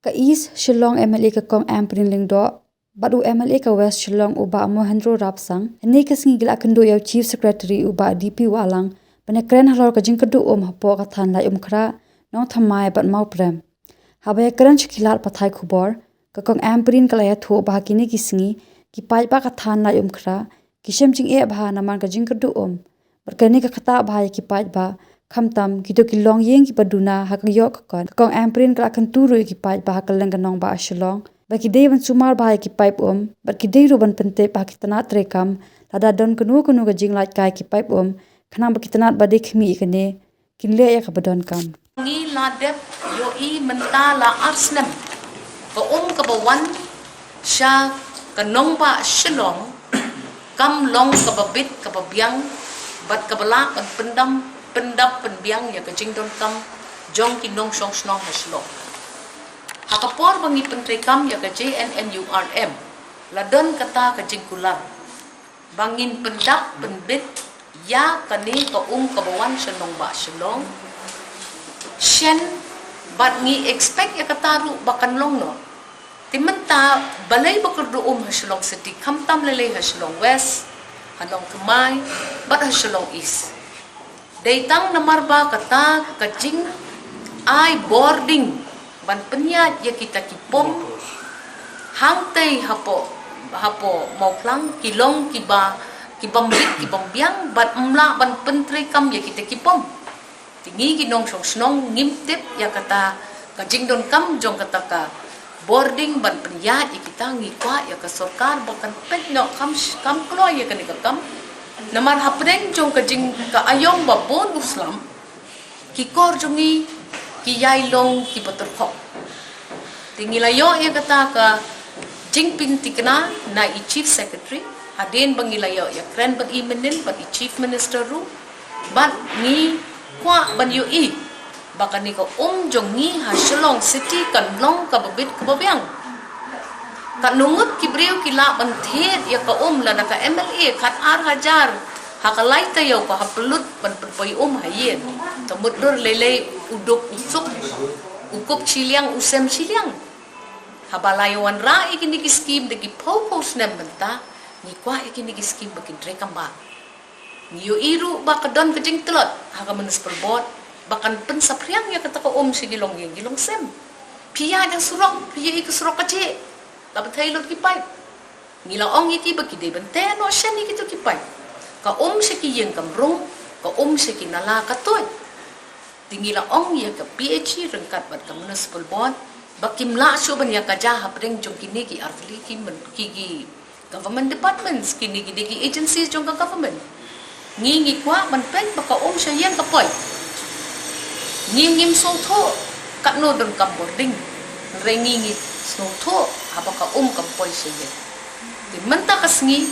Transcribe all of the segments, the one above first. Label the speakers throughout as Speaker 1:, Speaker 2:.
Speaker 1: Ka East Shillong MLA ka kong Amprin Lingdo, batu MLA ka West Shillong uba Mohendro Rapsang, ini kesengi gila kendo yaw Chief Secretary uba DP Walang, banyak keren halor ka jingkadu hapo kathan lai kra, nong thamai bat mau prem. Habaya keren shikilat pathai khubor, ka kong Amprin kalaya thu bah kini kisengi, ki pai ba kathan lai kra, kisem jing bah naman ka jingkadu berkani ka kata bah ki pai ba, kamtam gitu kilong yeng ki paduna hak yok kon kong Amprin kala kan turu ki pai ba kaleng kanong ba Shillong ba ki dewan sumar ba ki pai ba ki deru ban pente ba ki tanat rekam lada don kanu ka jing lait kai ki pai khanang ba ki tanat ba dekhmi ikane kinle ya ka badon kam
Speaker 2: ngi la dep yo I menta la arsnem ba ka ba wan sha kanong ba Shillong kam long ka ba bit ka ba biang bat ka bala ban pendap penbiang ya kajing don kam jong kinong song snong Shillong hakapor bangi pentri kam ya ka JNNURM ladon kata kajing kular bangin pendap penbit ya kani ka kabawan Shillong ba Shillong shen bat ngi expect ya kataru bakan long no timenta balay bakurdu Shillong city kam tam lele Shillong west hanong kamay bat Shillong east Daitang namar ba kata kajing ay boarding ban penyat ya kita kipom hangtay hapo mau klang kilong kiba kibambit kibambiang bat mla ban pentri kam ya kita kipom tingi ginong snong ngimtip ya kata kajing don kam jong kata ka boarding ban penyat ya kita ngikwa ya ka sorkar bakan pet no kam klo ya kan kam namar hapdeng jong kajing ka ayong babon uslam ki kor jongi ki yailong ki paterkhok tingilayo ya kata ka jingpin tikna na I chief secretary haden bangilayo ya kren bag imenin bag I chief minister ru bat ni kwa ban yu I bakani ko jongi Shillong city kan long ka babit ka babyang kanungut kibriyo kila banthet ya ka la ka MLA khat hajar hakalay tayo ka haplut ban perpoy hayen tamut dor lele udok usuk ukup chiliang usem chiliang habalayawan ra ikini ki scheme de ki popos nem benta ni kwa ikini ki scheme bakin drekam ba niyo iru ba kadon kajing telot haka menes perbot bakan pensapriang ya kata ka si gilong sem piya yang surok piya iku surok kace dapat tailot kipai ngila ong iki bagi de bente no shen iki to kipai ka seki yang kamrung ka seki nala katoy tingila ong ya ka PhD rengkat bat ka municipal board bakim la suban ya ka jaha preng jong kini ki artli ki government departments kini ki agencies jong ka government ngi kwa man pen baka siya yang kapoy ngim so tho kat no don kam boarding rengi snow tho habaka kampoy siya di menta kasngi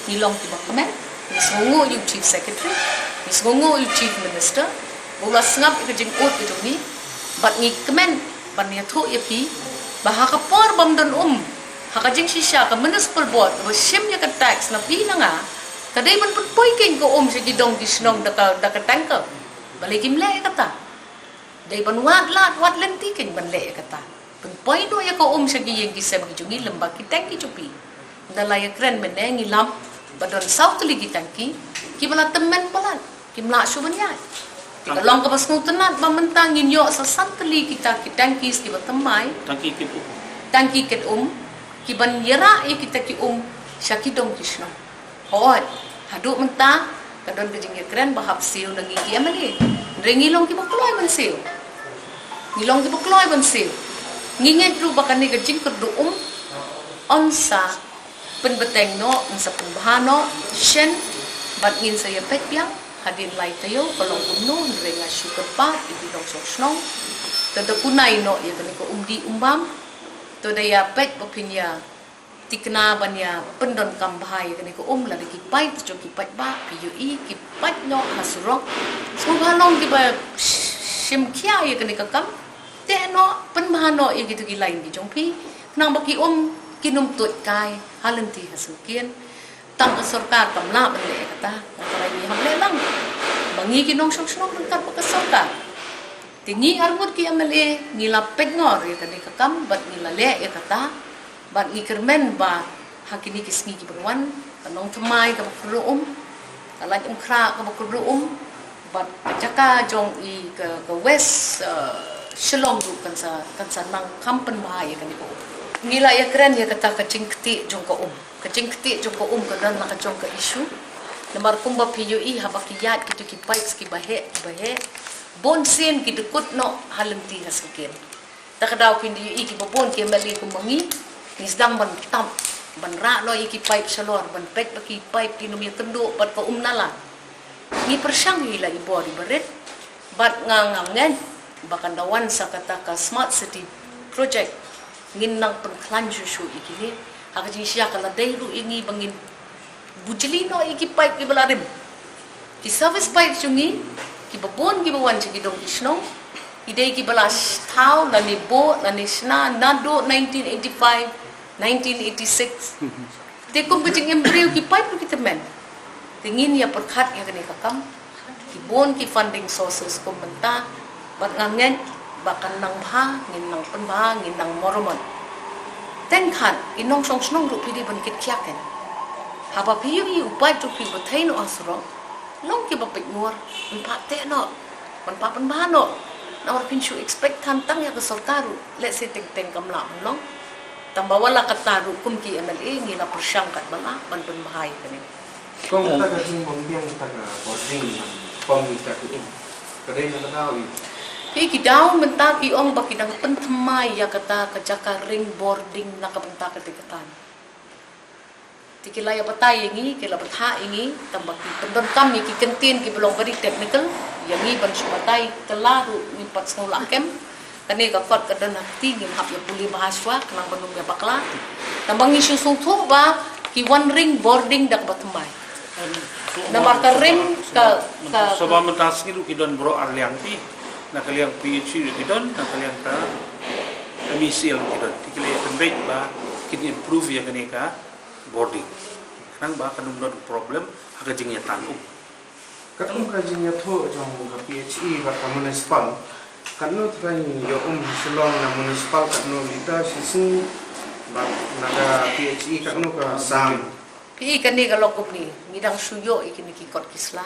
Speaker 2: nilong tiba kemen nisngongo yung chief secretary nisngongo yung chief minister bola sngap ikajing ut itu ni bat ngi kemen ban ya tho yapi bahaka por bam don hakajing sisya ka municipal board ba sim ya ka tax na pi na nga kadai ban putpoy king ko si gidong gisnong daka tanka balikim le kata dai ban wat lenti king ban le kata putpoy do ya ko sa giyeng gisem gijungi lembak kitang kicupi dalaya kren meneng ilam badon south ligi tangki kibala temen balan kimla subanya tikalong ka basnu tenat bamantangin yo sa santli kita kitangki skiba temai tangki ket kiban yera ya kita ki syakidong kisno hoat haduk mentah kadon kejing kren bahap siu nangi kiamali rengilong kibakloy ban siu ngilong kibakloy ban siu nginget ru bakan ni kejing kerdu onsa penbeteng no sa pembahano shen bat ngin saya pet biang hadin lai tayo kalong kuno renga sugar pa ibidong soksnong tada kunay no ya kani ko umbam to daya pet opinya tikna banya pendon kambahai kani ko la ki pai to ki pai ba PUE ki pai no hasurok so halong ki ba simkia ya kani kakam te no penbahano ya gitu ki lain ki jongpi nang baki kinum tut kai halenti hasukian tang sorkar kamla bale kata kalai ni hamle lang bangi kinong sok-sok dekat bekas sorkar Tingi arngot ki MLA ngila pegngor ya kani kakam bat ngila le ya kata bat ngikirmen ba hakini kisni ki berwan kanong temai ka bakruum kalaj kra ka bakruum bat jaka jong I ke west Shillong du kan sa nang kampen ba ya kani ko ngila ya keren ya kata kacing keti jong ko kacing keti jong ko kadan nak jong ka isu namar kumba PUI habakiyat kitu ki pipes ki bahe bon sen ki dekut no halemti hasakin takadaw pindi yu iki babon ki mali kumangi nisdang ban tam ban ra no iki pipe salor ban pek baki pipe tinum ya kendo pat ko nala ni persyang hila ibo di baret bat ngangangen bakan dawan sa kata ka smart city project ngin nang pengklan susu iki ni hakaji siya kala dayru ini bangin bujeli no iki pipe ki balarim ki service pipe sungi ki babon ki bawan ci gidong isno idei ki balas tau na ni bo na ni sna nado 1985 1986 te kum kucing embryo ki pipe ki temen tingin ya perkhat ya kani kakam ki bon ki funding sources ko menta bat ngangen bakan nang bha ngin nang pen bha ngin nang moromon ten khat inong song snong ru pidi ban kit kyaken haba piyu upai tu pi batain no asro long ki bapik nuar man pa te no man pa pan ba no na or pin expect tantang ya ke sorkaru let's say teng kamla long tamba wala kataru kum ki MLA ngila persyang kat bala ban ban bahai kani
Speaker 3: kong ta ka ting bom biang ta ka boarding pom ta ku kadai na daw
Speaker 2: pi ki daw menta ki ong bakidang pentemai ya kata kajaka ring boarding na kapenta ketikatan tikilaya patay ingi kila batha ingi tambak pendon kam ki kentin ki belong very technical yangi ban subatay kelaru ni pat sekolah kem kani ka kot kadan hakti ngin hap ya puli bahaswa kanang banung ya bakla tambang isu sungtho ba ki one ring boarding dak batmai na marka ring ka
Speaker 4: soba mentas ngilu idon bro arliang ti na kaliang PhD idon na kaliang ka misil idon tikilaya tembek ba kin improve ya kani ka boarding nang ba kanung no problem aga jingya tanu
Speaker 3: katung ka jinya tho jong ka PHE ba ka municipal kanu trai yo Shillong na municipal kanu lita sisu ba naga PHE kanu ka sam
Speaker 2: pi kani ka lokop ni ngidang suyo ikini ki kot kisla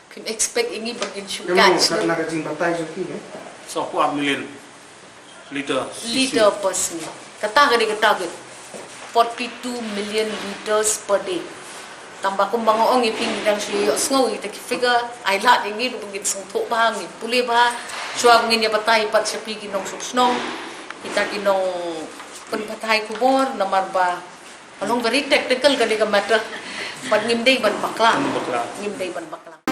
Speaker 2: pim expect ingi bagin
Speaker 3: kanu
Speaker 2: syukat
Speaker 3: ka naga jing batay jo ki
Speaker 4: so ku million liter
Speaker 2: person kata kata 42 million liters per day. Tambah kumbang ong iping dang siyo sngow ita ki figure ay lat ingi du bugit sung thok ba ngi puli ba suag ngin ya patay pat sa pigi nong subsnong ita kinong pen patay kubor namar ba along very technical gani ka matter pat ngimday ban bakla ngimday ban bakla